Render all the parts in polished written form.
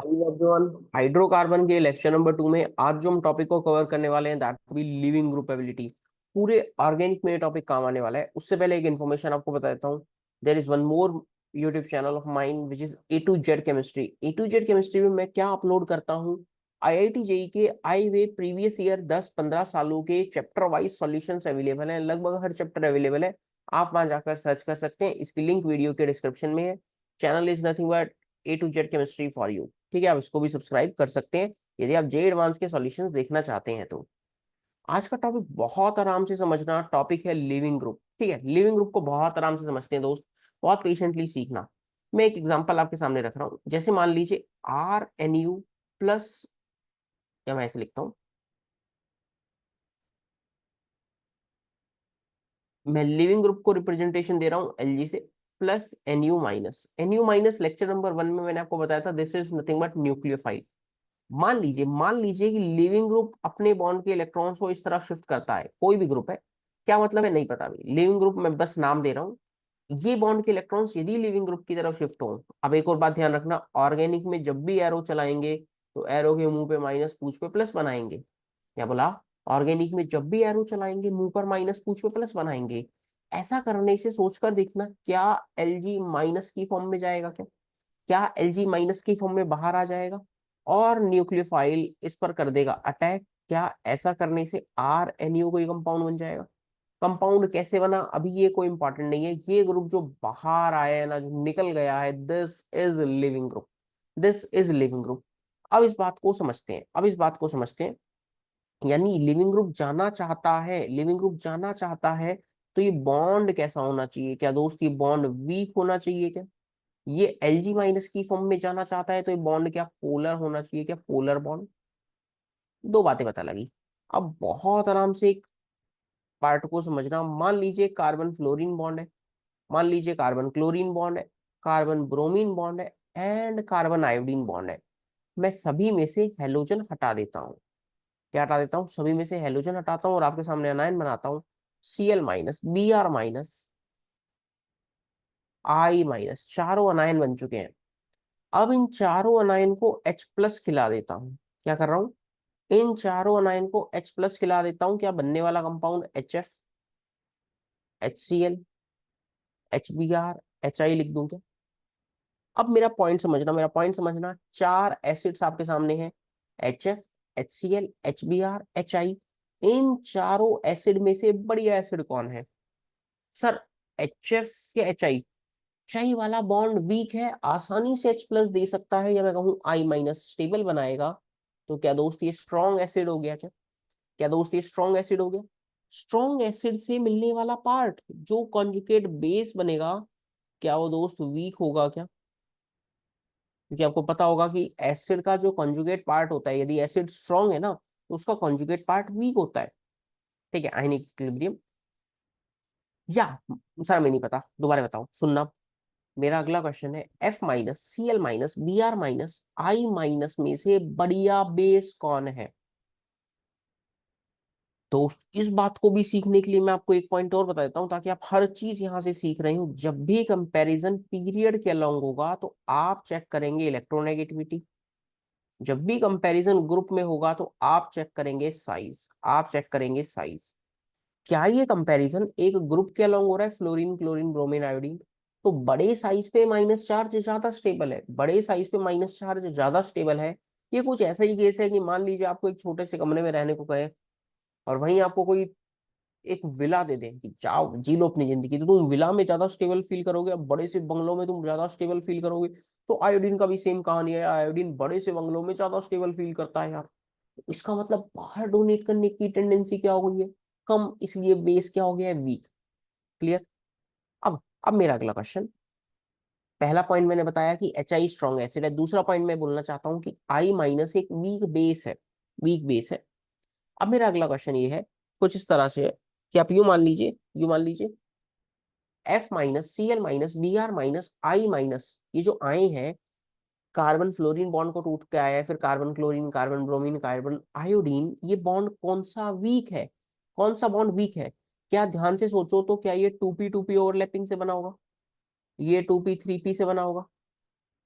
Everyone, hydrocarbon के lecture number 2 में आज जो हम टॉपिक को कवर करने वाले हैं that will living group ability. पूरे ऑर्गेनिक में ये टॉपिक काम आने वाला है। उससे पहले एक इन्फॉर्मेशन आपको बता देता हूँ। There is one more YouTube channel of mine which is A to Z chemistry. A to Z chemistry में मैं क्या अपलोड करता हूँ, IIT JEE के आए हुए प्रीवियस ईयर 10-15 सालों के चैप्टर वाइज सॉल्यूशंस अवेलेबल हैं। लगभग हर चैप्टर अवेलेबल है, आप वहां जाकर सर्च कर सकते हैं। इसकी लिंक वीडियो के डिस्क्रिप्शन में है। Channel is nothing but A to Z chemistry for you. ठीक है, आप इसको भी सब्सक्राइब कर सकते हैं यदि आप जे एडवांस के सॉल्यूशंस देखना चाहते हैं तो। आज का टॉपिक बहुत आराम से समझना टॉपिक है लिविंग ग्रुप। ठीक है, लिविंग ग्रुप को बहुत आराम से समझते हैं दोस्त, बहुत पेशेंटली सीखना। मैं एक एग्जांपल आपके सामने रख रहा हूं। जैसे मान लीजिए RNU प्लस, या मैं ऐसे लिखता हूं, मैं लिविंग ग्रुप को रिप्रेजेंटेशन दे रहा हूं Lg से, plus NU minus lecture number 1 में मैंने आपको बताया था this is nothing but nucleophile. मान लीजिए कि लिविंग ग्रुप अपने बॉन्ड के इलेक्ट्रॉन्स को इस तरह शिफ्ट करता है। कोई भी ग्रुप है, क्या मतलब है नहीं पता अभी, लिविंग ग्रुप में बस नाम दे रहा हूँ। ये बॉन्ड के इलेक्ट्रॉन्स यदि लिविंग ग्रुप की तरफ शिफ्ट हो, अब एक और बात ध्यान रखना, ऑर्गेनिक में जब भी एरो चलाएंगे तो एरो के मुंह पे माइनस, पूछ पे प्लस बनाएंगे। क्या बोला? ऑर्गेनिक में जब भी एरो चलाएंगे मुंह पर माइनस, पूछ पे प्लस बनाएंगे। ऐसा करने से सोचकर देखना, क्या Lg माइनस की फॉर्म में जाएगा? क्या Lg माइनस की फॉर्म में बाहर आ जाएगा और न्यूक्लियोफाइल इस पर कर देगा अटैक? क्या ऐसा करने से RNU कोई कंपाउंड बन जाएगा? कंपाउंड कैसे बना अभी ये कोई इंपॉर्टेंट नहीं है। ये ग्रुप जो बाहर आया है ना, जो निकल गया है, this is leaving group. This is leaving group. अब इस बात को समझते हैं। यानी लिविंग ग्रुप जाना चाहता है, लिविंग ग्रुप जाना चाहता है, तो ये बॉन्ड कैसा होना चाहिए? क्या दोस्त ये बॉन्ड वीक होना चाहिए? क्या ये Lg माइनस की फॉर्म में जाना चाहता है तो ये बॉन्ड क्या पोलर होना चाहिए? क्या पोलर बॉन्ड? दो बातें पता लगी। अब बहुत आराम से एक पार्ट को समझना। मान लीजिए कार्बन फ्लोरीन बॉन्ड है, मान लीजिए कार्बन क्लोरीन बॉन्ड है, कार्बन ब्रोमीन बॉन्ड है, एंड कार्बन आयोडीन बॉन्ड है। मैं सभी में से हेलोजन हटा देता हूँ। क्या हटा देता हूँ? सभी में से हेलोजन हटाता हूँ और आपके सामने अनायन बनाता हूँ। Cl minus, Br minus, I minus, चारों अनायन बन चुके हैं। अब इन चारों अनायन को H प्लस खिला देता हूं। क्या कर रहा हूं? इन चारों अनायन को H प्लस खिला देता हूं। क्या बनने वाला compound? HF, HCl, HBr, HI लिख दूं क्या? अब मेरा पॉइंट समझना, चार एसिड्स आपके सामने हैं, HF, HCl, HBr, HI। इन चारों एसिड में से बढ़िया एसिड कौन है सर? HF या HI? HI वाला बॉन्ड वीक है, आसानी से H प्लस दे सकता है, या मैं कहूँ I माइनस स्टेबल बनाएगा। तो क्या दोस्त ये स्ट्रॉन्ग एसिड हो गया? क्या क्या दोस्त ये स्ट्रॉन्ग एसिड हो गया? स्ट्रॉन्ग एसिड से मिलने वाला पार्ट जो कॉन्जुगेट बेस बनेगा, क्या वो दोस्त वीक होगा? क्या? क्योंकि आपको पता होगा कि एसिड का जो कॉन्जुगेट पार्ट होता है, यदि एसिड स्ट्रॉन्ग है ना तो उसका कॉन्जुगेट पार्ट वीक होता है। ठीक है, आयनिक इक्विलिब्रियम। या सर मैं नहीं पता, दोबारा बताओ सुनना। मेरा अगला क्वेश्चन है F minus, Cl minus, Br minus, I minus में से बढ़िया बेस कौन है? दोस्त इस बात को भी सीखने के लिए मैं आपको एक पॉइंट और बता देता हूं, ताकि आप हर चीज यहां से सीख रहे हो। जब भी कंपैरिजन पीरियड के अलोंग होगा तो आप चेक करेंगे इलेक्ट्रोनेगेटिविटी। जब भी कंपैरिजन ग्रुप में होगा तो आप चेक करेंगे साइज, आप चेक करेंगे साइज। क्या ये कंपैरिजन एक ग्रुप के अलोंग हो रहा है, फ्लोरीन, क्लोरीन, ब्रोमीन, आयोडीन? तो बड़े साइज पे माइनस चार्ज ज्यादा स्टेबल है, बड़े साइज पे माइनस चार्ज ज्यादा स्टेबल है। ये कुछ ऐसा ही केस है कि मान लीजिए आपको एक छोटे से कमरे में रहने को कहे और वहीं आपको कोई एक विला दे दे कि जाओ जी लो अपनी जिंदगी, तो तुम विला में ज्यादा स्टेबल फील करोगे, अब बड़े से बंगलों में तुम ज्यादा स्टेबल फील करोगे। तो आयोडीन का भी सेम कहानी है, आयोडीन बड़े से बंगलों में ज्यादा स्टेबल फील करता है यार। इसका मतलब बाहर डोनेट करने की टेंडेंसी क्या हो गई है? कम, इसलिए बेस क्या हो गया है? वीक। क्लियर? अब मेरा अगला क्वेश्चन। पहला पॉइंट मैंने बताया कि HI स्ट्रॉन्ग एसिड है, दूसरा पॉइंट मैं बोलना चाहता हूं कि I माइनस एक वीक बेस है, वीक बेस है। अब मेरा अगला क्वेश्चन ये है, कुछ इस तरह से है कि आप यूं मान लीजिए F minus, Cl minus, Br minus, I minus, ये जो आए हैं, कार्बन फ्लोरीन बॉन्ड को टूट के आया है, फिर carbon chlorine, carbon bromine, carbon iodine, ये बॉन्ड कौन सा वीक है? कौन सा बॉन्ड वीक है? क्या ध्यान से सोचो तो, क्या ये 2p 2p ओवरलैपिंग से बना होगा? ये 2p 3p से बना होगा?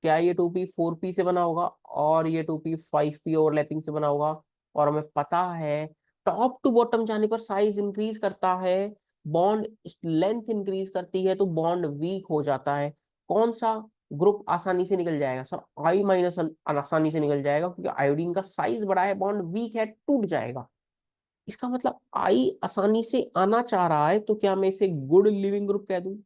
क्या ये 2p 4p से बना होगा, और ये 2p 5p ओवरलैपिंग से बना होगा। और हमें पता है टॉप टू बॉटम जाने पर साइज इंक्रीज करता है, बॉन्ड लेंथ इंक्रीज करती है, तो बॉन्ड वीक हो जाता है। कौन सा ग्रुप आसानी से निकल जाएगा सर? आई माइनस आसानी से निकल जाएगा, क्योंकि आयोडीन का साइज बड़ा है, बॉन्ड वीक है, टूट जाएगा। इसका मतलब आई आसानी से आना चाह रहा है, तो क्या मैं इसे गुड लिविंग ग्रुप कह दूं?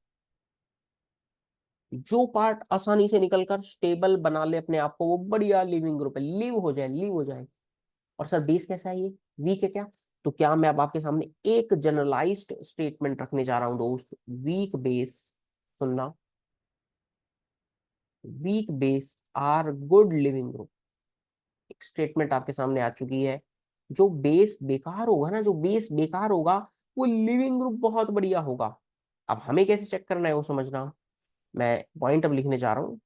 जो पार्ट आसानी से निकलकर स्टेबल बना ले अपने आप को, वो बढ़िया लिविंग ग्रुप है, लीव हो जाए। और सर बेस कैसा है, ये वीक है क्या? तो क्या मैं अब आपके सामने एक जनरलाइज्ड स्टेटमेंट रखने जा रहा हूं दोस्त, वीक बेस, सुनना, weak base are good leaving group. एक स्टेटमेंट आपके सामने आ चुकी है। जो बेस बेकार होगा ना, जो बेस बेकार होगा, वो लिविंग ग्रुप बहुत बढ़िया होगा। अब हमें कैसे चेक करना है वो समझना। मैं पॉइंट अब लिखने जा रहा हूं,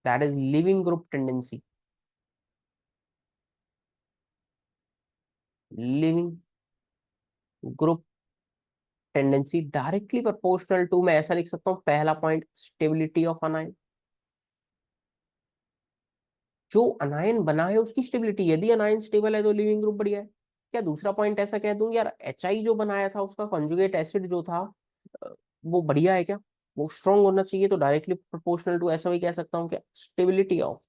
that is leaving group tendency. Leaving group tendency directly proportional to, मैं ऐसा लिख सकता हूं, पहला पॉइंट स्टेबिलिटी ऑफ अनायन। जो अनायन बना है उसकी स्टेबिलिटी, यदि अनायन स्टेबल है तो लिविंग ग्रुप बढ़िया है। क्या दूसरा पॉइंट ऐसा कह दूं यार, एचआई जो बनाया था उसका कॉन्जुगेट एसिड जो था, वो बढ़िया है क्या? वो स्ट्रांग होना चाहिए, तो डायरेक्टली प्रोपोर्शनल टू ऐसा भी कह सकता हूँ क्या, स्टेबिलिटी ऑफ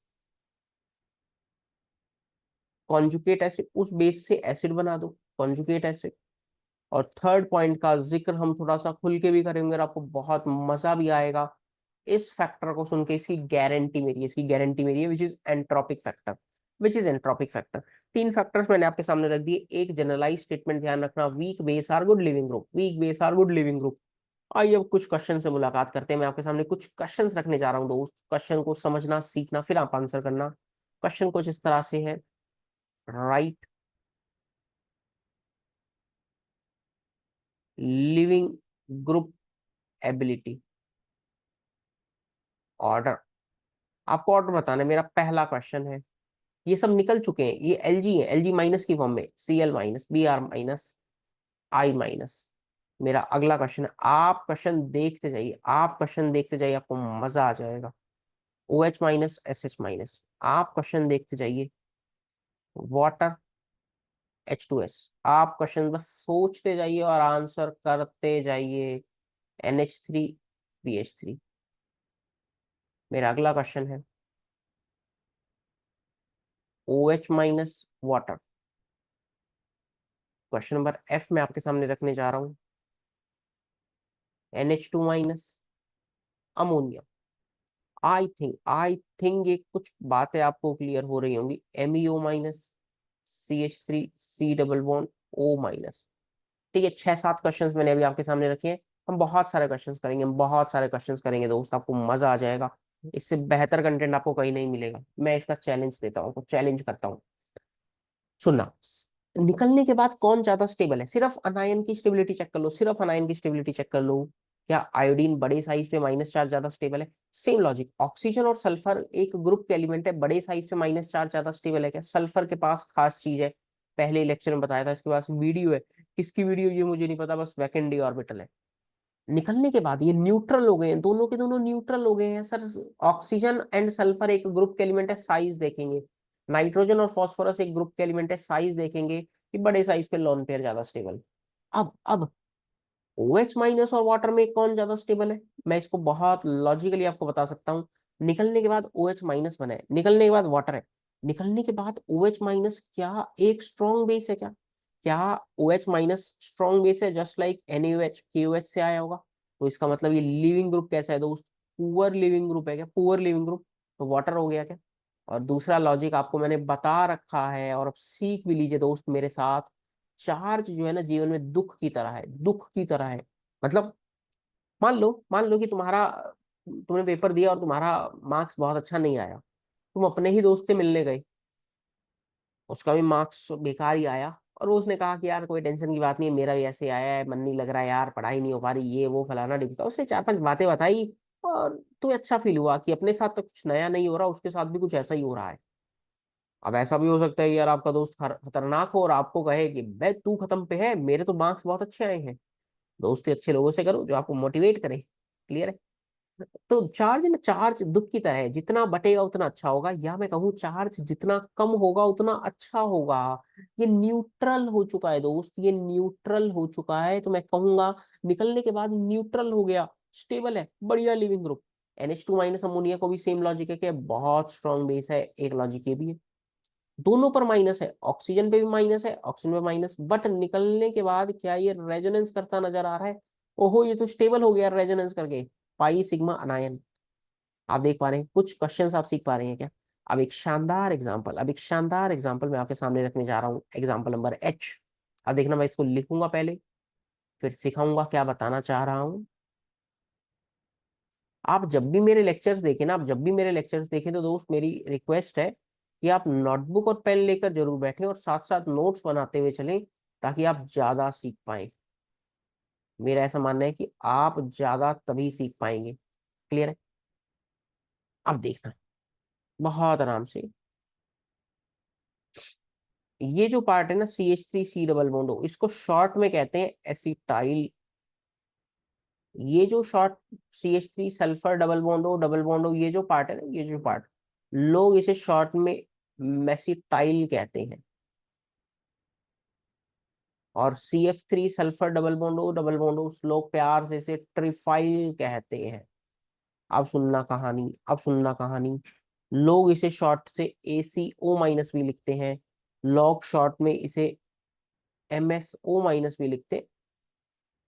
कॉन्जुगेट एसिड, उस बेस से एसिड बना दो, कॉन्जुगेट एसिड। और थर्ड पॉइंट का जिक्र हम थोड़ा सा खुल के भी करेंगे और आपको बहुत मजा भी आएगा। इस फैक्टर को सुन के, इसकी गारंटी मेरी है, which is entropic factor, which is entropic factor. तीन फैक्टर्स मैंने आपके सामने रख दिए, एक जनरलाइज स्टेटमेंट ध्यान रखना, weak base are good leaving group, weak base are good leaving group. आइए अब कुछ क्वेश्चन से मुलाकात करते हैं। मैं आपके सामने कुछ क्वेश्चन रखने जा रहा हूँ दोस्त, क्वेश्चन को समझना सीखना, फिर आप आंसर करना। क्वेश्चन कुछ इस तरह से है, right living group ability order. आपको ऑर्डर बताना है, मेरा पहला क्वेश्चन है। ये सब निकल चुके हैं, ये एलजी है, एलजी माइनस की फॉर्म में, CL minus, B R minus, I minus. मेरा अगला क्वेश्चन है, आप क्वेश्चन देखते जाइए, आप क्वेश्चन देखते जाइए, आपको मजा आ जाएगा। O H minus S H minus, आप क्वेश्चन देखते जाइए। वाटर H2S, आप क्वेश्चन बस सोचते जाइए और आंसर करते जाइए। NH3 BH3। मेरा अगला क्वेश्चन है, OH minus water. Question number F में आपके सामने रखने जा रहा हूं, NH2 minus ammonia. I think ये कुछ बातें आपको क्लियर हो रही होंगी। MEO minus CH3 C double bond O minus. ठीक है, 6-7 क्वेश्चंस मैंने अभी आपके सामने रखे हैं। हम बहुत सारे क्वेश्चंस करेंगे, हम बहुत सारे क्वेश्चंस करेंगे दोस्त, आपको मजा आ जाएगा। इससे बेहतर कंटेंट आपको कहीं नहीं मिलेगा, मैं इसका चैलेंज देता हूँ, चैलेंज करता हूँ। सुनना, निकलने के बाद कौन ज्यादा स्टेबल है, सिर्फ अनायन की स्टेबिलिटी चेक कर लो, सिर्फ अनायन की स्टेबिलिटी चेक कर लो। क्या आयोडीन बड़े साइज पे -4 ज्यादा स्टेबल है? सेम लॉजिक, ऑक्सीजन और सल्फर एक ग्रुप के एलिमेंट है, बड़े साइज पे -4 ज्यादा स्टेबल है क्या? सल्फर के पास खास चीज है, पहले लेक्चर में बताया था, इसके पास वीडियो है। किसकी वीडियो ये मुझे नहीं पता, बस वैकेंट डी ऑर्बिटल है। निकलने के बाद ये न्यूट्रल हो गए हैं, दोनों के दोनों न्यूट्रल हो गए हैं सर। ऑक्सीजन एंड सल्फर एक ग्रुप के एलिमेंट है, साइज देखेंगे। नाइट्रोजन और फास्फोरस एक ग्रुप के एलिमेंट है, साइज देखेंगे कि बड़े साइज पे लोन पेयर ज्यादा स्टेबल। अब OH माइनस और वाटर में कौन ज्यादा स्टेबल है, मैं इसको बहुत लॉजिकली आपको बता सकता हूँ। निकलने के बाद OH माइनस बना है, निकलने के बाद वाटर है, निकलने के बाद OH माइनस क्या एक स्ट्रॉन्ग बेस है क्या? क्या OH माइनस स्ट्रॉन्ग बेस है, जस्ट लाइक NaOH KOH से आया होगा? तो इसका मतलब ये लिविंग ग्रुप कैसा है दोस्त, पुअर लिविंग ग्रुप है क्या? पुअर लिविंग ग्रुप, तो वाटर हो गया क्या? और दूसरा लॉजिक आपको मैंने बता रखा है, और अब सीख भी लीजिए दोस्त मेरे साथ। चार्ज जो है ना जीवन में दुख की तरह है, दुख की तरह है। मतलब मान लो कि तुमने पेपर दिया और तुम्हारा मार्क्स बहुत अच्छा नहीं आया, तुम अपने ही दोस्त से मिलने गए, उसका भी मार्क्स बेकार ही आया, और वो उसने कहा कि यार कोई टेंशन की बात नहीं है, मेरा भी ऐसे आया है, मन नहीं लग रहा है यार, पढ़ाई नहीं हो पा रही, ये वो फलाना ढिमका, उसने 4-5 बातें बताई, और तुम्हें अच्छा फील हुआ कि अपने साथ तो कुछ नया नहीं हो रहा, उसके साथ भी कुछ ऐसा ही हो रहा है। अब ऐसा भी हो सकता है कि यार आपका दोस्त खतरनाक हो और आपको कहे कि भाई तू खत्म पे है, मेरे तो मार्क्स बहुत अच्छे आए हैं। दोस्ती अच्छे लोगों से करो जो आपको मोटिवेट करे। क्लियर है? तो चार्ज ना, चार्ज दुख की तरह है, जितना बटेगा उतना अच्छा होगा, या मैं कहूँ चार्ज जितना कम होगा उतना अच्छा होगा। ये न्यूट्रल हो चुका है दोस्त, ये न्यूट्रल हो चुका है, तो मैं कहूंगा निकलने के बाद न्यूट्रल हो गया, स्टेबल है, बढ़िया leaving group. NH2 minus ammonia को भी सेम लॉजिक है कि बहुत स्ट्रॉन्ग बेस है, एक लॉजिक ये भी है। दोनों पर माइनस है, ऑक्सीजन पे भी माइनस है, ऑक्सीजन पे माइनस, बट निकलने के बाद क्या ये रेजोनेंस करता नजर आ रहा है? ओहो, ये तो स्टेबल हो गया रेजोनेंस करके, पाई सिग्मा अनायन। आप देख पा रहे हैं, कुछ क्वेश्चंस आप सीख पा रहे हैं क्या? अब एक शानदार एग्जांपल मैं आपके सामने रखने जा रहा हूँ, एग्जांपल नंबर H। अब देखना, मैं इसको लिखूंगा पहले, फिर सिखाऊंगा क्या बताना चाह रहा हूँ। आप जब भी मेरे लेक्चर्स देखें ना, आप जब भी मेरे लेक्चर्स देखें तो दोस्त मेरी रिक्वेस्ट है कि आप नोटबुक और पेन लेकर जरूर बैठें और साथ साथ नोट्स बनाते हुए चलें, ताकि आप ज्यादा सीख पाएं। मेरा ऐसा मानना है कि आप ज्यादा तभी सीख पाएंगे। क्लियर है? अब देखना, बहुत आराम से, ये जो पार्ट है ना, CH3C डबल बॉन्ड, इसको शॉर्ट में कहते हैं एसिटाइल। ये जो short CH3 sulphur double bond हो, ये जो पार्ट है ना, ये जो पार्ट, लोग इसे शॉर्ट में मेसिटाइल कहते हैं। और CF3 सल्फर डबल बॉन्ड हो, लोग प्यार से इसे ट्रिफाइल कहते हैं। अब सुनना कहानी, अब सुनना कहानी। लोग इसे शॉर्ट से ACO माइनस भी लिखते हैं, लॉग शॉर्ट में इसे MSO माइनस भी लिखते हैं,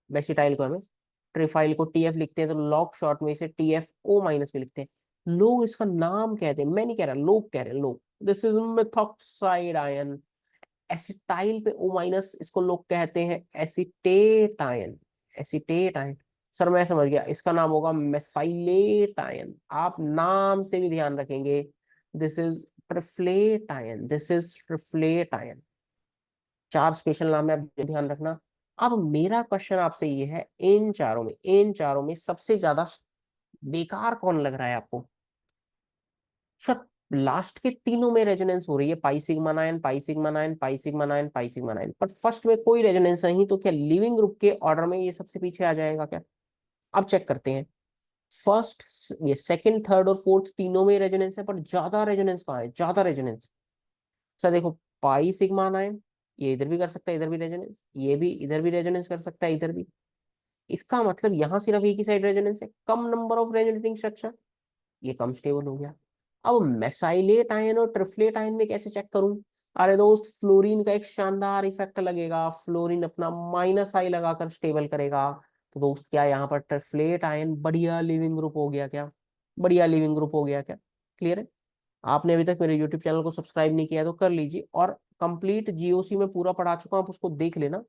मेसिटाइल को MS, ट्रिफाइल को TF लिखते हैं, तो लॉग शॉर्ट में इसे TFO माइनस भी लिखते हैं। लोग इसका नाम कहते हैं, मैं नहीं कह रहा, लोग कह रहे हैं, लोग। This is methoxide ion. Acetyl पे O माइनस, इसको लोग कहते हैं acetate ion. Acetate ion. Sir मैं समझ गया, इसका नाम होगा मेसाइलेट आयन। आप नाम से भी ध्यान रखेंगे, this is triflate ion, this is triflate ion. चार स्पेशल नाम है, आप ये ध्यान रखना। अब मेरा क्वेश्चन आपसे ये है, इन चारों में सबसे ज्यादा बेकार कौन लग रहा है आपको? सर लास्ट के तीनों में रेजोनेंस हो रही है, pi sigma nine, pi sigma nine, pi sigma nine, pi sigma nine, पर फर्स्ट में कोई रेजोनेंस नहीं, तो क्या लिविंग ग्रुप के ऑर्डर में ये सबसे पीछे आ जाएगा क्या? अब चेक करते हैं। फर्स्ट, ये सेकंड, थर्ड और फोर्थ तीनों में रेजोनेंस है, पर ज्यादा रेजोनेंस कहाँ है? ज्यादा रेजोनेंस, सर देखो, पाई सिग्मा नाइन, ये इधर भी कर सकता है, इधर भी रेजोनेंस, ये भी इधर भी रेजोनेंस कर सकता है, इधर भी। इसका मतलब यहां सिर्फ एक ही साइड रेजोनेंस है, कम नंबर ऑफ रेजोनेटिंग स्ट्रक्चर, ये कम स्टेबल हो गया। अब मेसाइलेट आयन और ट्रिफ्लेट आयन में कैसे चेक करूं? अरे दोस्त, फ्लोरीन का एक शानदार इफेक्ट लगेगा, फ्लोरीन अपना -I लगाकर स्टेबल करेगा। तो दोस्त क्या यहाँ पर ट्रिफ्लेट आयन बढ़िया लिविंग ग्रुप हो गया क्या? बढ़िया लिविंग ग्रुप हो गया क्या? क्लियर है? आपने अभी तक मेरे यूट्यूब चैनल को सब्सक्राइब नहीं किया है तो कर लीजिए, और कंप्लीट GOC में पूरा पढ़ा चुका हूं, आप उसको देख लेना।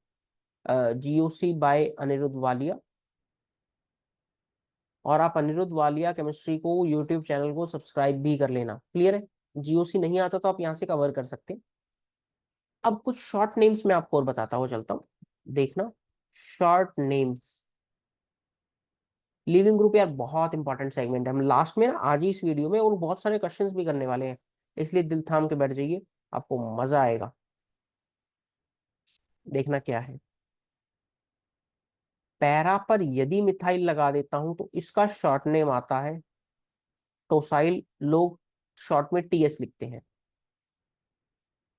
GOC by Aniruddh Walia. और आप अनिरुद्ध वालिया केमिस्ट्री को यूट्यूब चैनल को सब्सक्राइब भी कर लेना। क्लियर है? GOC नहीं आता तो आप यहाँ से कवर कर सकते हैं। अब कुछ शॉर्ट नेम्स मैं आपको और बताता हुआ चलता हूँ, देखना। शॉर्ट नेम्स, लिविंग ग्रुप यार बहुत इंपॉर्टेंट सेगमेंट है, हम लास्ट में ना आज ही इस वीडियो में और बहुत सारे क्वेश्चंस भी करने वाले हैं, इसलिए दिल थाम के बैठ जाइए, आपको मजा आएगा। देखना क्या है। पैरा पर यदि मिथाइल लगा देता हूं तो इसका शॉर्ट नेम आता है टोसाइल, लोग शॉर्ट में TS लिखते हैं।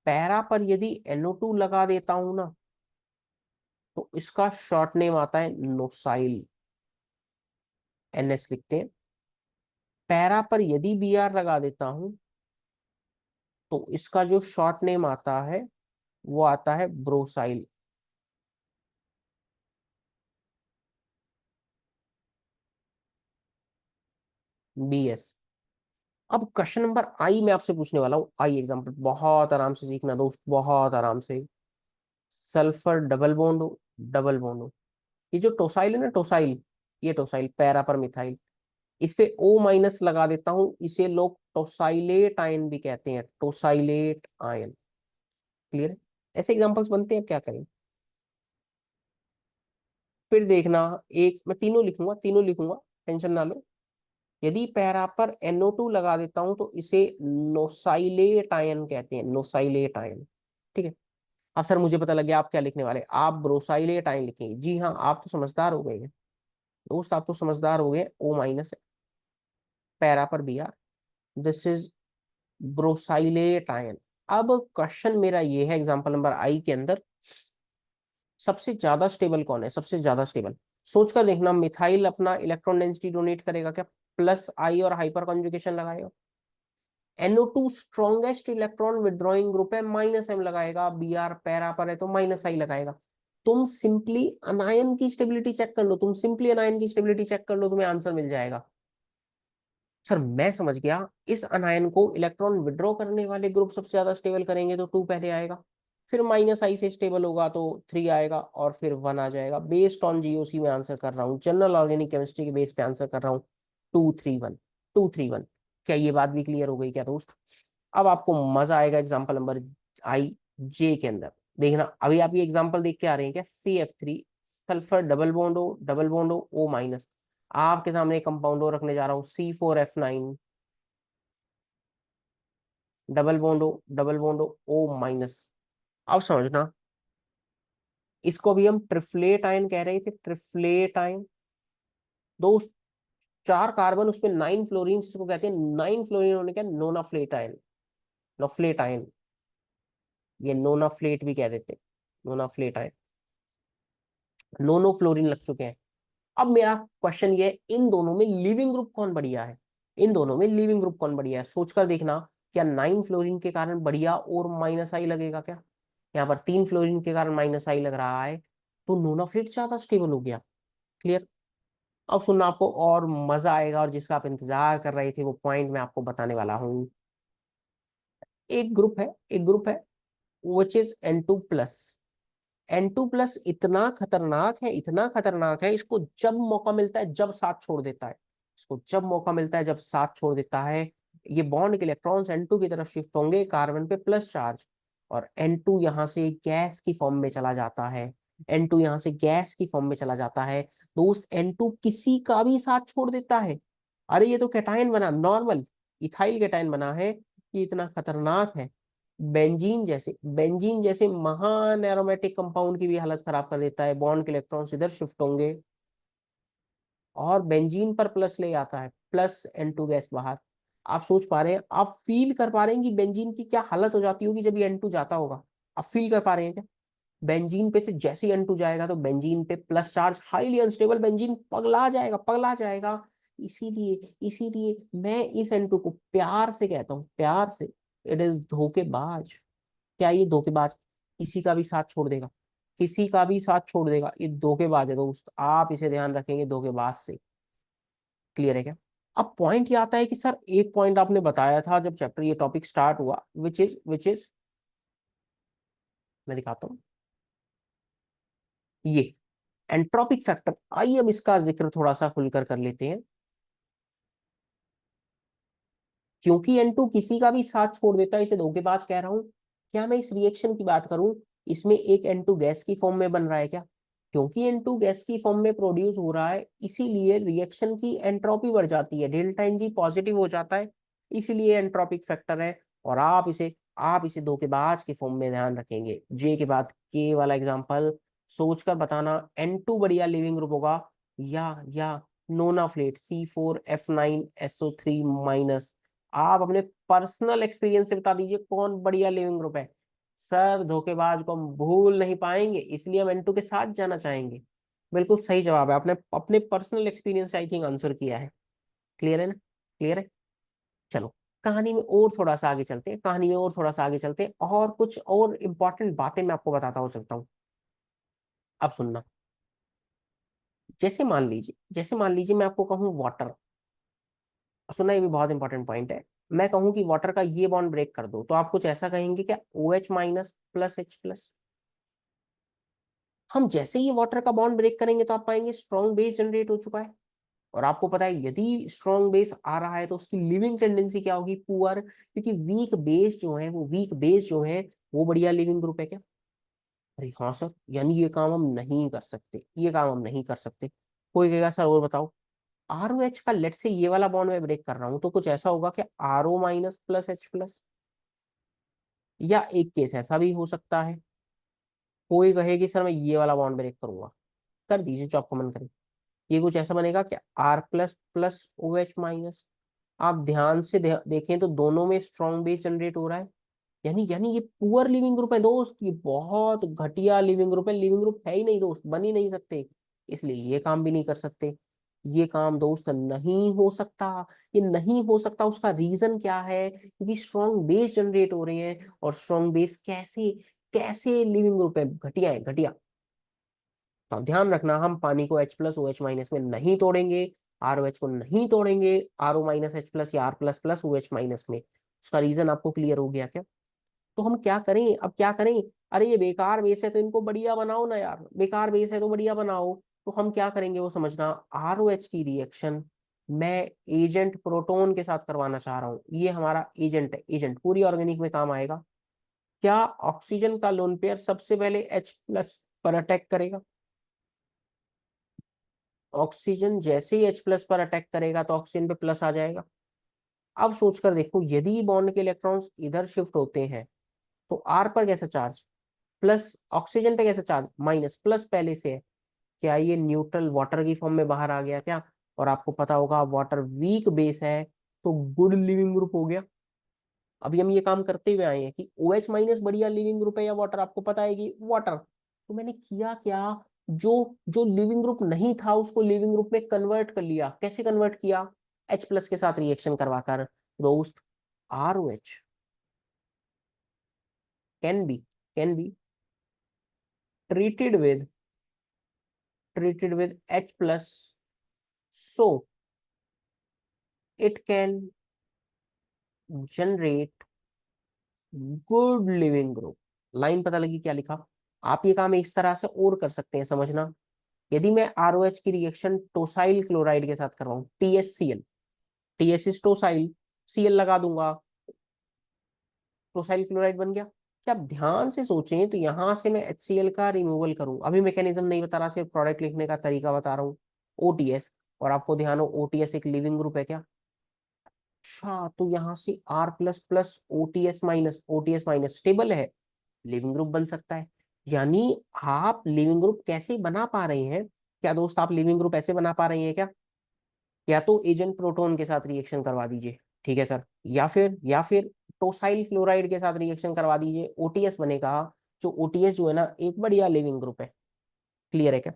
पैरा पर यदि NO2 लगा देता हूं ना, तो इसका शॉर्ट नेम आता है नोसाइल, NS लिखते हैं। पैरा पर यदि Br लगा देता हूं तो इसका जो शॉर्ट नेम आता है वो आता है ब्रोसाइल। BS। अब क्वेश्चन नंबर I मैं आपसे पूछने वाला हूँ, आई एग्जांपल, बहुत आराम से सीखना दोस्त, बहुत आराम से। सल्फर डबल बॉन्ड हो, डबल बॉन्ड हो, ये जो टोसाइल है ना, टोसाइल, ये टोसाइल, पैरा पर मिथाइल, इस पे O माइनस लगा देता हूं, इसे लोग टोसाइलेट आयन भी कहते हैं, टोसाइलेट आयन। क्लियर है? ऐसे एग्जांपल्स बनते हैं, अब क्या करें? फिर देखना, एक मैं तीनों लिखूंगा, तीनों लिखूंगा, टेंशन ना लो। यदि पैरा पर NO2 लगा देता हूं तो इसे नोसाइलेट आयन कहते हैं, नोसाइलेट आयन। ठीक है? अब सर मुझे पता लग गया आप क्या लिखने वाले, आप ब्रोसाइलेट आयन लिखेंगे। जी हाँ, आप तो समझदार हो गए हैं दोस्त, आप तो समझदार हो गए। O माइनस है, पैरा पर B R, this is brosylate ion. अब क्वेश्चन मेरा ये है एग्जांपल नंबर आई के अंदर, सबसे ज्यादा स्टेबल कौन है, सबसे ज्यादा स्टेबल सोचकर देखना। मिथाइल अपना इलेक्ट्रॉन डेंसिटी डोनेट करेगा क्या, प्लस आई और हाइपर कॉन्जुगेशन लगाएगा। NO2 strongest electron withdrawing group है, माइनस एम लगाएगा। Br पैरा पर है तो माइनस आई लगाएगा। तुम सिंपली अनायन की स्टेबिलिटी चेक कर लो, तुम सिंपली अनायन की स्टेबिलिटी चेक कर लो, तुम्हें आंसर मिल जाएगा। सर मैं समझ गया, इस अनायन को इलेक्ट्रॉन विड्रॉ करने वाले ग्रुप सबसे ज्यादा स्टेबल करेंगे तो 2 पहले आएगा, फिर माइनस आई से स्टेबल होगा तो 3 आएगा, और फिर 1 आ जाएगा। बेस्ड ऑन जीओसी में आंसर कर रहा हूँ, जनरल ऑर्गेनिक केमिस्ट्री के बेस पे आंसर कर रहा हूँ। 2 3 1, 2 3 1। क्या ये बात भी क्लियर हो गई क्या दोस्त? अब आपको मजा आएगा एग्जाम्पल नंबर आई जे के अंदर। देखना अभी आप ये एग्जाम्पल देख के आ रहे हैं क्या, CF3 sulphur double bond O minus. आपके सामने कंपाउंड और रखने जा रहा हूँ, C4F9 double bond O minus. अब समझना, इसको भी हम ट्रिफ्लेट आयन कह रहे थे, ट्रिफ्लेट आयन। दो 4 कार्बन उसमें 9 फ्लोरीन, इसको कहते हैं 9 फ्लोरीन होने का नोनाफ्लेट आयन, नोफ्लेट आयन, ये नोनाफ्लेट भी कह देते हैं, नोनाफ्लेट आयन। नोनो फ्लोरीन लग चुके हैं। अब मेरा क्वेश्चन ये है, इन दोनों में लिविंग ग्रुप कौन बढ़िया है, इन दोनों में लिविंग ग्रुप कौन बढ़िया है, सोचकर देखना। क्या 9 फ्लोरीन के कारण बढ़िया और माइनस आई लगेगा क्या? यहाँ पर 3 फ्लोरीन के कारण माइनस आई लग रहा है, तो नोनाफ्लेट ज्यादा स्टेबल हो गया। क्लियर? अब सुनना, आपको और मजा आएगा, और जिसका आप इंतजार कर रहे थे वो पॉइंट मैं आपको बताने वाला हूँ। एक ग्रुप है विच इज N2+। N2+ इतना खतरनाक है, इतना खतरनाक है, इसको जब मौका मिलता है जब साथ छोड़ देता है, इसको जब मौका मिलता है जब साथ छोड़ देता है। ये बॉन्ड के इलेक्ट्रॉन्स N2 की तरफ शिफ्ट होंगे, कार्बन पे प्लस चार्ज, और N2 यहां से गैस की फॉर्म में चला जाता है। N2 यहां से गैस की फॉर्म में चला जाता है। दोस्त N2 किसी का भी साथ छोड़ देता है। अरे ये तो कैटायन बना, नॉर्मल इथाइल कैटायन बना है, ये इतना खतरनाक है। बेंजीन जैसे महान एरोमेटिक कंपाउंड की भी हालत खराब कर देता है। बॉन्ड के इलेक्ट्रॉन्स इधर शिफ्ट होंगे और बेंजीन पर प्लस ले आता है, प्लस N2 गैस बाहर। आप सोच पा रहे हैं, आप फील कर पा रहे हैं कि बेंजीन की क्या हालत हो जाती होगी जब ये N2 जाता होगा? आप फील कर पा रहे हैं क्या? बेंजीन पे से जैसे ही N2 जाएगा तो बेंजीन पे plus charge, highly unstable benzene पगला जाएगा, पगला जाएगा। इसीलिए मैं इस N2 को प्यार से कहता हूँ, प्यार से, इट इज धोखेबाज। क्या ये धोखेबाज किसी का भी साथ छोड़ देगा? किसी का भी साथ छोड़ देगा, ये धोखेबाज है दोस्त, आप इसे ध्यान रखेंगे धोखेबाज से। क्लियर है क्या? अब पॉइंट ये आता है कि सर एक पॉइंट आपने बताया था जब चैप्टर ये टॉपिक स्टार्ट हुआ, विच इज मैं दिखाता हूँ, ये एंट्रोपिक फैक्टर। आइए अब इसका जिक्र थोड़ा सा खुलकर कर लेते हैं। क्योंकि N2 किसी का भी साथ छोड़ देता है, इसे धोखेबाज कह रहा हूं। क्या मैं इस रिएक्शन की बात करूं, इसमें एक N2 गैस की फॉर्म में बन रहा है क्या? क्योंकि N2 गैस की फॉर्म में प्रोड्यूस हो रहा है, इसीलिए रिएक्शन की एंट्रोपी बढ़ जाती है, डेल्टा Ng पॉजिटिव हो जाता है, इसीलिए एंट्रोपिक फैक्टर है। और आप इसे धोखेबाज के फॉर्म में ध्यान रखेंगे। जे के बाद के वाला एग्जांपल सोचकर बताना, N2 बढ़िया लिविंग ग्रुप होगा या नोनाफ्लेट C4F9SO3-। आप अपने पर्सनल एक्सपीरियंस से बता दीजिए कौन बढ़िया लिविंग ग्रुप है। सर धोखेबाज को हम भूल नहीं पाएंगे, इसलिए हम N2 के साथ जाना चाहेंगे। बिल्कुल सही जवाब है, आपने अपने पर्सनल एक्सपीरियंस से आई थिंक आंसर किया है। क्लियर है ना? क्लियर है? चलो, कहानी में और थोड़ा सा आगे चलते हैं, कहानी में और थोड़ा सा आगे चलते हैं, और कुछ और इंपॉर्टेंट बातें मैं आपको बताता हो चलता हूँ। अब सुनना, जैसे मान लीजिए मैं आपको कहूँ वाटर, सुना, ये भी बहुत इंपॉर्टेंट पॉइंट है। मैं कहूं कि वाटर का ये बॉन्ड ब्रेक कर दो, तो आप कुछ ऐसा कहेंगे क्या, OH- प्लस H+। हम जैसे ही वाटर का बॉन्ड ब्रेक करेंगे तो आप पाएंगे स्ट्रॉन्ग बेस जनरेट हो चुका है। और आपको पता है यदि स्ट्रॉन्ग बेस आ रहा है तो उसकी लिविंग टेंडेंसी क्या होगी, पुअर, क्योंकि वीक बेस जो है वो बढ़िया लिविंग ग्रुप है क्या? अरे हाँ सर, यानी ये काम हम नहीं कर सकते, ये काम हम नहीं कर सकते। कोई कहेगा सर और बताओ। ROH का लेट से ये वाला बॉन्ड मैं ब्रेक कर रहा हूं तो कुछ ऐसा होगा कि RO- प्लस H+। या एक केस ऐसा भी हो सकता है, कोई कहे कि सर मैं ये वाला बॉन्ड ब्रेक करूंगा, कर दीजिए जो आपको मन करे। ये कुछ ऐसा बनेगा कि R+ प्लस OH-। आप ध्यान से देखें तो दोनों में स्ट्रॉन्ग बेस जनरेट हो रहा है। यानी ये पुअर लिविंग ग्रुप है दोस्त, ये बहुत घटिया लिविंग ग्रुप है, लिविंग ग्रुप है ही नहीं दोस्त, बन ही नहीं सकते। इसलिए ये काम भी नहीं कर सकते। ये काम दोस्त नहीं हो सकता। ये नहीं हो सकता, उसका रीजन क्या है? क्योंकि स्ट्रॉन्ग बेस जनरेट हो रहे हैं, और स्ट्रॉन्ग बेस कैसे कैसे लिविंग ग्रुप है, घटिया है, घटिया। तो आप ध्यान रखना, हम पानी को H plus O H minus में नहीं तोड़ेंगे, आर ओ एच को नहीं तोड़ेंगे R O minus H plus या R plus plus O H minus में। उसका रीजन आपको क्लियर हो गया क्या? तो हम क्या करें, अब क्या करें? अरे ये बेकार बेस है तो इनको बढ़िया बनाओ ना यार, बेकार बेस है तो बढ़िया बनाओ। तो हम क्या करेंगे वो समझना, आर ओ एच की रिएक्शन मैं एजेंट प्रोटोन के साथ करवाना चाह रहा हूँ। ये हमारा एजेंट है, एजेंट पूरी ऑर्गेनिक में काम आएगा। क्या ऑक्सीजन का लोन पेयर सबसे पहले H प्लस पर अटैक करेगा? ऑक्सीजन जैसे ही H प्लस पर अटैक करेगा तो ऑक्सीजन पे प्लस आ जाएगा। अब सोचकर देखो, यदि बॉन्ड के इलेक्ट्रॉन्स इधर शिफ्ट होते हैं तो आर पर कैसा चार्ज? प्लस। ऑक्सीजन पे कैसा चार्ज? माइनस। प्लस पहले से है। क्या ये न्यूट्रल वाटर की फॉर्म में बाहर आ गया क्या? और आपको पता होगा वाटर वीक बेस है, तो गुड लिविंग ग्रुप हो गया। अभी हम ये काम करते हुए आए हैं कि ओ एच माइनस बढ़िया लिविंग ग्रुप है या वाटर, आपको पता है कि वाटर। तो मैंने किया क्या, जो जो लिविंग ग्रुप नहीं था उसको लिविंग ग्रुप में कन्वर्ट कर लिया। कैसे कन्वर्ट किया? H प्लस के साथ रिएक्शन करवाकर दोस्त। R O H can be can be treated with H plus, so it can generate good living group। Line पता लगी क्या लिखा? आप ये काम इस तरह से और कर सकते हैं, समझना। यदि मैं ROH की रिएक्शन टोसाइल क्लोराइड के साथ करवाऊं, TSCl, TS इज टोसाइल, Cl लगा दूंगा, टोसाइल क्लोराइड बन गया। क्या आप ध्यान से सोचें तो यहां से मैं HCl का रिमूवल करूं, अभी मैकेनिज्म नहीं बता रहा, सिर्फ प्रोडक्ट लिखने का तरीका बता रहा हूँ। OTS, और आपको ध्यान हो OTS एक लिविंग ग्रुप है क्या? अच्छा, तो यहां से R plus plus OTS minus stable है, लिविंग ग्रुप बन सकता है। यानी आप लिविंग ग्रुप कैसे बना पा रहे हैं? क्या दोस्त आप लिविंग ग्रुप ऐसे बना पा रहे हैं क्या? या तो एजेंट प्रोटोन के साथ रिएक्शन करवा दीजिए, ठीक है सर, या फिर टोसाइल फ्लोराइड के साथ रिएक्शन करवा दीजिए, ओटीएस बनेगा। जो ओटीएस जो है ना, एक बढ़िया लिविंग ग्रुप है। क्लियर है क्या?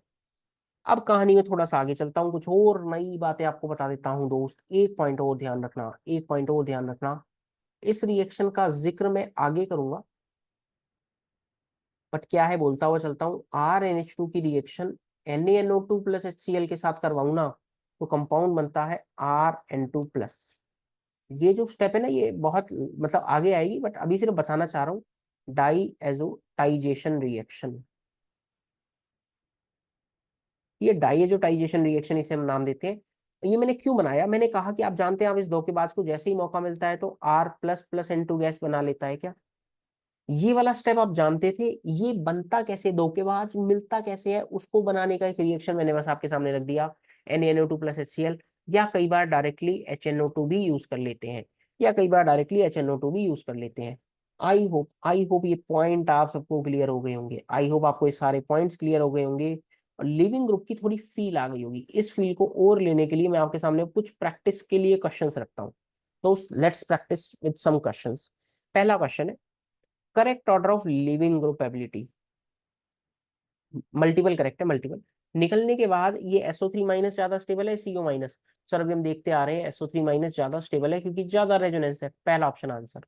अब कहानी में थोड़ा सा आगे चलता हूँ, कुछ और नई बातें आपको बता देता हूँ दोस्त। एक पॉइंट और ध्यान रखना, एक पॉइंट और ध्यान रखना। इस रिएक्शन का जिक्र मैं आगे करूंगा, बट क्या है बोलता हुआ चलता हूँ। RNH2 की रिएक्शन NaNO2 प्लस HCl के साथ करवाऊं ना, तो कंपाउंड बनता है Rn2 प्लस। ये जो स्टेप है ना, ये बहुत मतलब आगे आएगी, बट अभी सिर्फ बताना चाह रहा हूँ। डाई एजोटाइजेशन रिएक्शन, ये डाइएजोटाइजेशन रिएक्शन इसे हम नाम देते हैं। ये मैंने क्यों बनाया, मैंने कहा कि आप जानते हैं, आप इस धोखेबाज को जैसे ही मौका मिलता है तो R plus plus N2 gas बना लेता है क्या? ये वाला स्टेप आप जानते थे? ये बनता कैसे, धोखेबाज मिलता कैसे है, उसको बनाने का एक रिएक्शन मैंने बस आपके सामने रख दिया। NaNO2 प्लस HCl, या कई बार डायरेक्टली HNO2 भी यूज कर लेते हैं, या कई बार डायरेक्टली HNO2 भी यूज कर लेते हैं। आई होप ये पॉइंट आप सबको क्लियर हो गए होंगे, आई होप आपको ये सारे पॉइंट्स क्लियर हो गए होंगे, और लिविंग ग्रुप की थोड़ी फील आ गई होगी। इस फील को और लेने के लिए मैं आपके सामने कुछ प्रैक्टिस के लिए क्वेश्चंस रखता हूँ। तो let's practice with some questions. पहला क्वेश्चन है, correct order of living group ability. Multiple correct है, मल्टीपल। निकलने के बाद ये SO3 माइनस ज्यादा स्टेबल है, CO माइनस? सर अभी हम देखते आ रहे हैं SO3 माइनस ज्यादा स्टेबल है क्योंकि ज्यादा रेजोनेंस है, पहला ऑप्शन आंसर।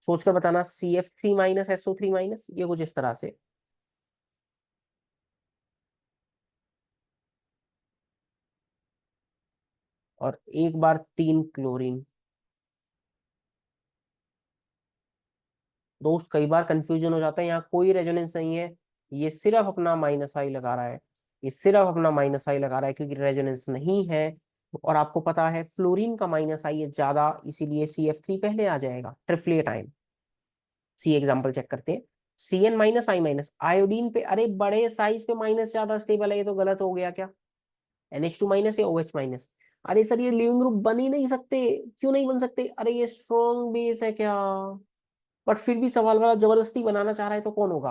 सोचकर बताना, CF3 माइनस SO3 माइनस, ये कुछ इस तरह से। और एक बार 3 क्लोरीन। दोस्त कई बार कंफ्यूजन हो जाता है, यहाँ कोई रेजोनेंस नहीं है, ये सिर्फ अपना माइनस आई लगा रहा है, ये सिर्फ अपना माइनस आई लगा रहा है क्योंकि रेजोनेंस नहीं है। और आपको पता है फ्लोरीन का माइनस आई है ज्यादा, इसीलिए CF3 पहले आ जाएगा, ट्रिफ्लेट आयन। सी एग्जांपल चेक करते हैं, CN minus I minus, iodine पे अरे बड़े साइज पे माइनस ज्यादा स्टेबल है, ये तो गलत हो गया क्या? NH2 माइनस या OH माइनस? अरे सर ये लिविंग ग्रुप बन ही नहीं सकते। क्यों नहीं बन सकते? अरे ये स्ट्रॉन्ग बेस है क्या? बट फिर भी सवाल वाला जबरदस्ती बनाना चाह रहा है तो कौन होगा?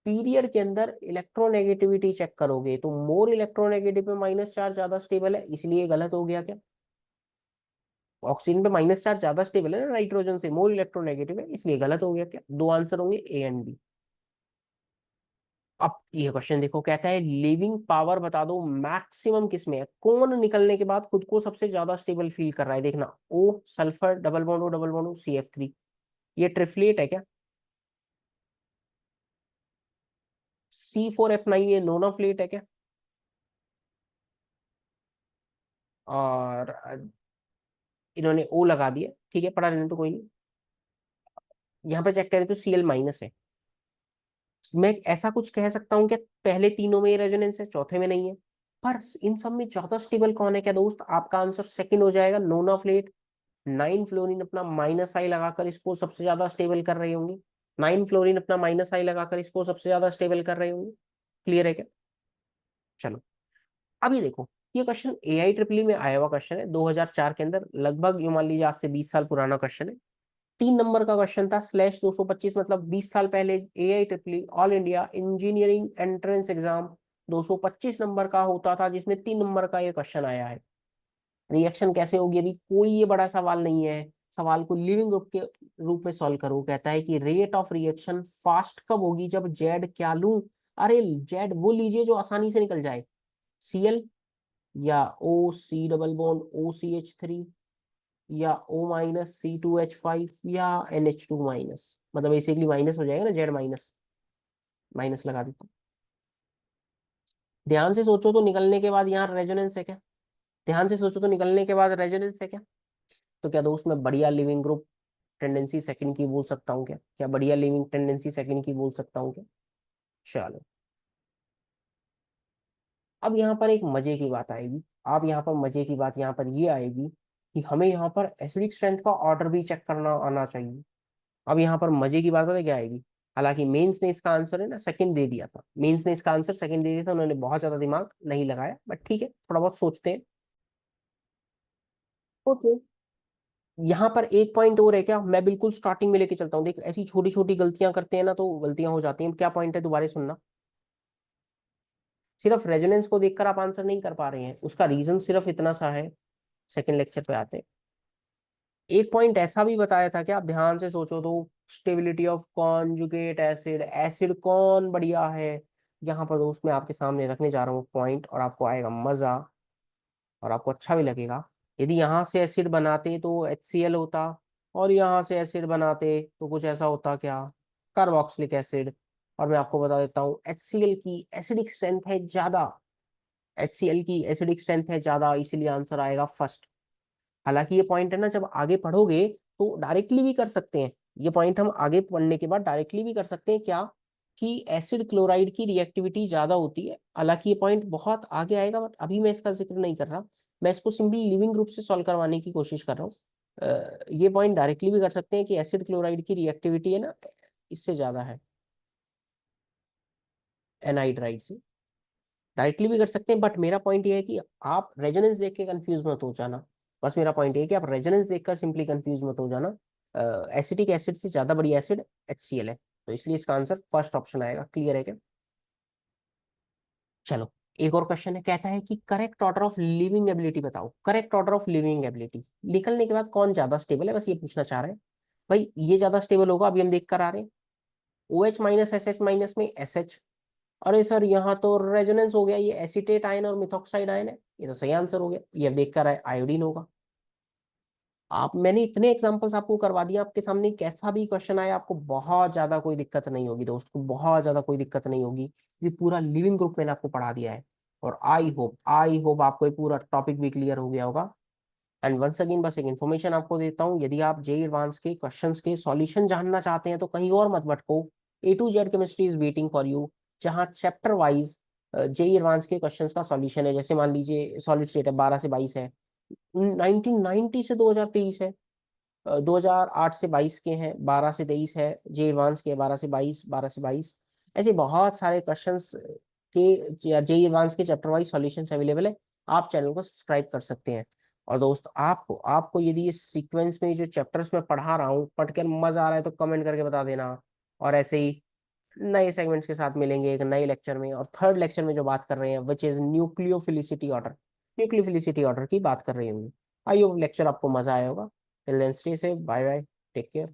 पीरियड के अंदर इलेक्ट्रोनेगेटिविटी चेक करोगे तो मोर इलेक्ट्रोनेगेटिव पे माइनस चार्ज ज्यादा स्टेबल है, इसलिए गलत हो गया क्या? ऑक्सीजन पे माइनस चार्ज ज्यादा स्टेबल है ना नाइट्रोजन से, मोर इलेक्ट्रोनेगेटिव है, इसलिए गलत हो गया। क्या दो आंसर होंगे, ए एंड बी। अब ये क्वेश्चन देखो, कहता है लिविंग पावर बता दो मैक्सिमम किस में है, कौन निकलने के बाद खुद को सबसे ज्यादा स्टेबल फील कर रहा है। देखना, O sulphur, double bond O double bond O, CF3। ये ट्रिफ्लेट है क्या? C4F9 ये नोना फ्लेट है क्या? और इन्होंने ओ लगा दिया, ठीक है, पढ़ा रहने तो कोई नहीं। यहाँ पे चेक करें तो Cl- है। मैं ऐसा कुछ कह सकता हूँ कि पहले तीनों में रेजोनेंस है, चौथे में नहीं है। पर इन सब में ज्यादा स्टेबल कौन है क्या दोस्त? आपका आंसर सेकंड हो जाएगा, नोना फ्लेट। 9 फ्लोरीन अपना -I लगाकर इसको सबसे ज्यादा स्टेबल कर रही होंगी। 9 फ्लोरीन अपना -I लगाकर इसको सबसे ज्यादा स्टेबल कर रही होंगी। क्लियर है क्या? चलो, अभी देखो, ये क्वेश्चन AI में आया हुआ क्वेश्चन है 2004 के अंदर, लगभग ये मान लीजिए आज से 20 साल पुराना क्वेश्चन है। 3 नंबर का क्वेश्चन था, /225, मतलब 20 साल पहले AI all India engineering entrance exam 225 number का होता था, जिसमें 3 नंबर का ये क्वेश्चन आया है। रिएक्शन कैसे होगी, अभी कोई ये बड़ा सवाल नहीं है। सवाल को लिविंग ग्रुप के रूप में सॉल्व करो। कहता है कि रेट ऑफ रिएक्शन फास्ट कब होगी, जब जेड क्या लूं? अरे जेड वो लीजिए जो आसानी से निकल जाए। Cl, या O C double bond OCH3, या O-C2H5, या NH2-, मतलब बेसिकली माइनस हो जाएगा ना, जेड माइनस। माइनस लगा देता हूँ। ध्यान से सोचो तो निकलने के बाद यहाँ रेजोनेंस है क्या? ध्यान से सोचो तो निकलने के बाद रेजोनेंस है क्या? तो क्या दोस्त मैं बढ़िया लिविंग ग्रुप टेंडेंसी सेकंड की बोल सकता हूँ क्या? क्या बढ़िया लिविंग टेंडेंसी सेकंड की बोल सकता हूँ क्या? चलो, अब यहाँ पर एक मजे की बात आएगी। अब यहाँ पर मजे की बात यहाँ पर ये आएगी कि हमें यहाँ पर एसिडिक स्ट्रेंथ का ऑर्डर भी चेक करना आना चाहिए। अब यहाँ पर मजे की बात पता है क्या आएगी? हालांकि मेंस ने इसका आंसर है ना सेकंड दे दिया था, मेंस ने इसका आंसर सेकंड दे दिया था, उन्होंने बहुत ज्यादा दिमाग नहीं लगाया, बट ठीक है, थोड़ा बहुत सोचते हैं। ओके, यहाँ पर एक पॉइंट और है क्या, मैं बिल्कुल स्टार्टिंग में लेके चलता हूँ। देख, ऐसी छोटी छोटी गलतियां करते हैं ना तो गलतियां हो जाती हैं। क्या पॉइंट है, दोबारा सुनना। सिर्फ रेजोनेंस को देखकर आप आंसर नहीं कर पा रहे हैं, उसका रीजन सिर्फ इतना सा है। सेकंड लेक्चर पे आते हैं। एक पॉइंट ऐसा भी बताया था कि आप ध्यान से सोचो तो, stability of conjugate acid, acid कौन बढ़िया है। यहाँ पर दोस्त मैं आपके सामने रखने जा रहा हूँ पॉइंट, और आपको आएगा मजा, और आपको अच्छा भी लगेगा। यदि यहाँ से एसिड बनाते तो HCl होता, और यहाँ से एसिड बनाते तो कुछ ऐसा होता क्या, कार्बोक्सिलिक एसिड। और मैं आपको बता देता हूँ HCl की एसिडिक स्ट्रेंथ है ज्यादा, HCl की एसिडिक स्ट्रेंथ है ज्यादा, इसीलिए आंसर आएगा फर्स्ट। हालांकि ये पॉइंट है ना, जब आगे पढ़ोगे तो डायरेक्टली भी कर सकते हैं। ये पॉइंट हम आगे पढ़ने के बाद डायरेक्टली भी कर सकते हैं, क्या कि एसिड क्लोराइड की रिएक्टिविटी ज्यादा होती है। हालांकि ये पॉइंट बहुत आगे आएगा, बट अभी मैं इसका जिक्र नहीं कर रहा। मैं इसको सिंपली लिविंग ग्रुप से सॉल्व करवाने की कोशिश कर रहा हूँ। ये पॉइंट डायरेक्टली भी कर सकते हैं कि एसिड क्लोराइड की रिएक्टिविटी है ना, इससे ज्यादा है एनहाइड्राइड से। डायरेक्टली भी कर सकते हैं, बट मेरा पॉइंट ये है कि आप रेजोनेंस देख के कंफ्यूज मत हो जाना। बस मेरा पॉइंट ये है कि आप रेजोनेंस देखकर सिंपली कंफ्यूज मत हो जाना। एसिटिक एसिड से ज्यादा बड़ी एसिड HCl है, तो इसलिए इसका आंसर फर्स्ट ऑप्शन आएगा। क्लियर है क्या? चलो, एक और क्वेश्चन है, कहता है कि correct order of leaving ability बताओ। Correct order of leaving ability निकलने के बाद कौन ज्यादा स्टेबल है, बस ये पूछना चाह रहे हैं। भाई ये ज्यादा स्टेबल होगा, अभी हम देख कर आ रहे हैं। OH- SH- में SH। अरे सर यहाँ तो रेजोनेंस हो गया, ये एसीटेट आयन और मिथॉक्साइड आयन है, ये तो सही आंसर हो गया। ये अब देख कर आए, आयोडीन होगा। आप, मैंने इतने एग्जांपल्स आपको करवा दिए, आपके सामने कैसा भी क्वेश्चन आया आपको बहुत ज्यादा कोई दिक्कत नहीं होगी दोस्त को, बहुत ज्यादा कोई दिक्कत नहीं होगी। ये पूरा लिविंग ग्रुप मैंने आपको पढ़ा दिया है। और आई होप आपको ये पूरा टॉपिक भी क्लियर हो गया होगा। एंड वंस अगेन बस एक इन्फॉर्मेशन आपको देता हूँ, यदि आप जेई एडवांस के क्वेश्चंस के सॉल्यूशन जानना चाहते हैं तो कहीं और मत भटको। A to Z chemistry is waiting for you, जहाँ चैप्टर वाइज जेई एडवांस के क्वेश्चंस का सॉल्यूशन है। जैसे मान लीजिए सॉलिड स्टेट है, 12 से 22 है। 1990 से 2023 है। 2008 से 22 के हैं, 12 से 23 है। जे एडवांस के 12 से 22, 12 से 22। ऐसे बहुत सारे क्वेश्चंस के जे एडवांस के चैप्टर वाइज सॉल्यूशंस अवेलेबल है। आप चैनल को सब्सक्राइब कर सकते हैं। और दोस्त आपको आपको यदि इस सीक्वेंस में जो चैप्टर्स मैं पढ़ा रहा हूँ पढ़कर मजा आ रहा है तो कमेंट करके बता देना। और ऐसे ही नए सेगमेंट्स के साथ मिलेंगे एक नए लेक्चर में, और थर्ड लेक्चर में जो बात कर रहे हैं which is nucleophilicity order, nucleophilicity order की बात कर रहे होंगे। आई होप लेक्चर आपको मजा आया होगा। Till then stay safe, bye bye, take care.